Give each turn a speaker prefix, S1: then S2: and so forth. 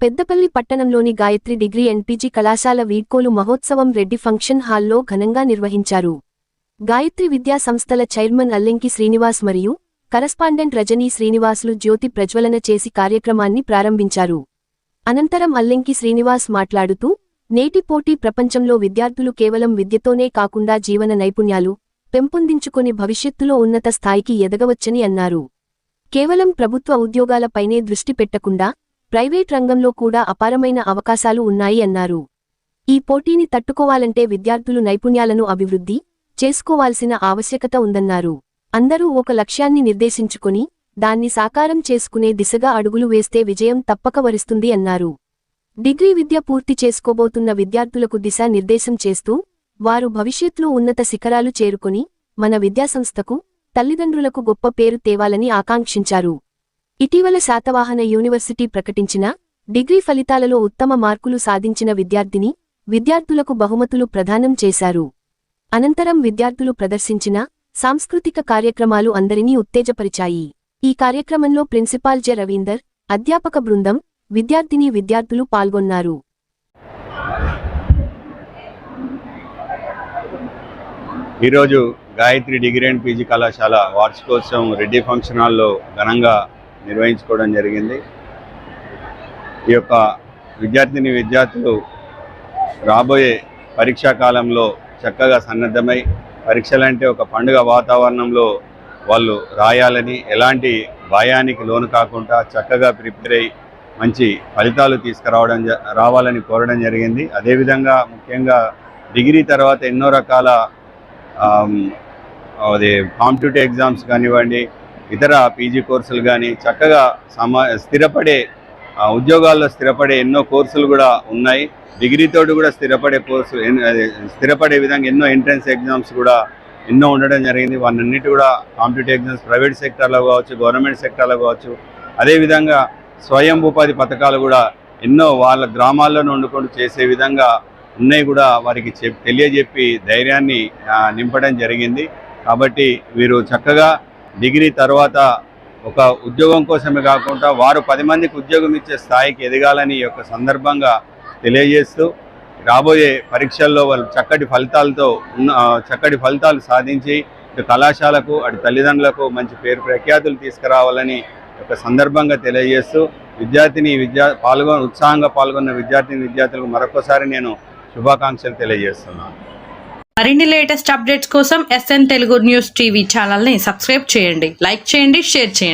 S1: పెద్దపల్లి పట్టణంలోని గాయత్రి డిగ్రీ ఎన్పీజీ కళాశాల వీడ్కోలు మహోత్సవం రెడ్డి ఫంక్షన్ హాల్లో ఘనంగా నిర్వహించారు. గాయత్రి విద్యా సంస్థల చైర్మన్ అల్లెంకి శ్రీనివాస్ మరియు కరస్పాండెంట్ రజనీ శ్రీనివాసులు జ్యోతి ప్రజ్వలన చేసి కార్యక్రమాన్ని ప్రారంభించారు. అనంతరం అల్లెంకి శ్రీనివాస్ మాట్లాడుతూ, నేటి పోటీ ప్రపంచంలో విద్యార్థులు కేవలం విద్యతోనే కాకుండా జీవన నైపుణ్యాలు పెంపొందించుకొని భవిష్యత్తులో ఉన్నత స్థాయికి ఎదగవచ్చని అన్నారు. కేవలం ప్రభుత్వ ఉద్యోగాలపైనే దృష్టి పెట్టకుండా ప్రైవేట్ రంగంలో కూడా అపారమైన అవకాశాలు ఉన్నాయి అన్నారు. ఈ పోటీని తట్టుకోవాలంటే విద్యార్థులు నైపుణ్యాలను అభివృద్ధి చేసుకోవాల్సిన ఆవశ్యకత ఉందన్నారు. అందరూ ఒక లక్ష్యాన్ని నిర్దేశించుకొని దాన్ని సాకారం చేసుకునే దిశగా అడుగులు వేస్తే విజయం తప్పక వరిస్తుంది అన్నారు. డిగ్రీ విద్య పూర్తి చేసుకోబోతున్న విద్యార్థులకు దిశా నిర్దేశం చేస్తూ వారు భవిష్యత్తులో ఉన్నత శిఖరాలు చేరుకొని మన విద్యాసంస్థకు తల్లిదండ్రులకు గొప్ప పేరు తేవాలని ఆకాంక్షించారు. ఇటీవల శాతవాహన యూనివర్సిటీ ప్రకటించిన డిగ్రీ ఫలితాలలో ఉత్తమ మార్కులు సాధించిన విద్యార్థులకు బహుమతులు ప్రదానం చేశారు. అనంతరం విద్యార్థులు ప్రదర్శించిన సాంస్కృతిక కార్యక్రమాలు అందరినీ ఉత్తేజపరిచాయి. ఈ కార్యక్రమంలో ప్రిన్సిపాల్ జె రవీందర్, అధ్యాపక బృందం, విద్యార్థులు పాల్గొన్నారు.
S2: ఈరోజు గాయత్రి డిగ్రీ అండ్ పీజీ కళాశాల వార్షికోత్సవం రెడ్డి ఫంక్షన్ హాల్లో ఘనంగా నిర్వహించుకోవడం జరిగింది. ఈ యొక్క విద్యార్థులు రాబోయే పరీక్షా కాలంలో చక్కగా సన్నద్ధమై పరీక్షలంటే ఒక పండుగ వాతావరణంలో వాళ్ళు రాయాలని, ఎలాంటి భయానికి లోను కాకుండా చక్కగా ప్రిపేర్ అయ్యి మంచి ఫలితాలు రావాలని కోరడం జరిగింది. అదేవిధంగా ముఖ్యంగా డిగ్రీ తర్వాత ఎన్నో రకాల కాంపిటేటివ్ ఎగ్జామ్స్ కానివ్వండి, ఇతర పీజీ కోర్సులు కానీ చక్కగా స్థిరపడే ఉద్యోగాల్లో స్థిరపడే ఎన్నో కోర్సులు కూడా ఉన్నాయి. డిగ్రీతోటి కూడా స్థిరపడే విధంగా ఎన్నో ఎంట్రన్స్ ఎగ్జామ్స్ కూడా ఎన్నో ఉండడం జరిగింది. వాటన్నిటి కూడా కాంపిటేటివ్ ఎగ్జామ్స్ ప్రైవేట్ సెక్టర్లో కావచ్చు, గవర్నమెంట్ సెక్టర్లో కావచ్చు, అదేవిధంగా స్వయం ఉపాధి పథకాలు కూడా ఎన్నో వాళ్ళ గ్రామాల్లోనే వండుకొని చేసే విధంగా ఉన్నాయి కూడా వారికి తెలియజెప్పి ధైర్యాన్ని నింపడం జరిగింది. కాబట్టి వీరు చక్కగా డిగ్రీ తర్వాత ఒక ఉద్యోగం కోసమే కాకుండా వారు 10 మందికి ఉద్యోగం ఇచ్చే స్థాయికి ఎదగాలని యొక్క సందర్భంగా తెలియజేస్తూ రాబోయే పరీక్షల్లో వాళ్ళు చక్కటి ఫలితాలు సాధించి ఇటు కళాశాలకు అటు తల్లిదండ్రులకు మంచి పేరు ప్రఖ్యాతులు తీసుకురావాలని ఒక సందర్భంగా తెలియజేస్తూ ఉత్సాహంగా పాల్గొన్న విద్యార్థులకు మరొకసారి నేను శుభాకాంక్షలు తెలియజేస్తున్నాను.
S3: మరిన్ని లేటెస్ట్ అప్డేట్స్ కోసం SN తెలుగు న్యూస్ టీవీ ఛానల్ని సబ్స్క్రైబ్ చేయండి, లైక్ చేయండి, షేర్ చేయండి.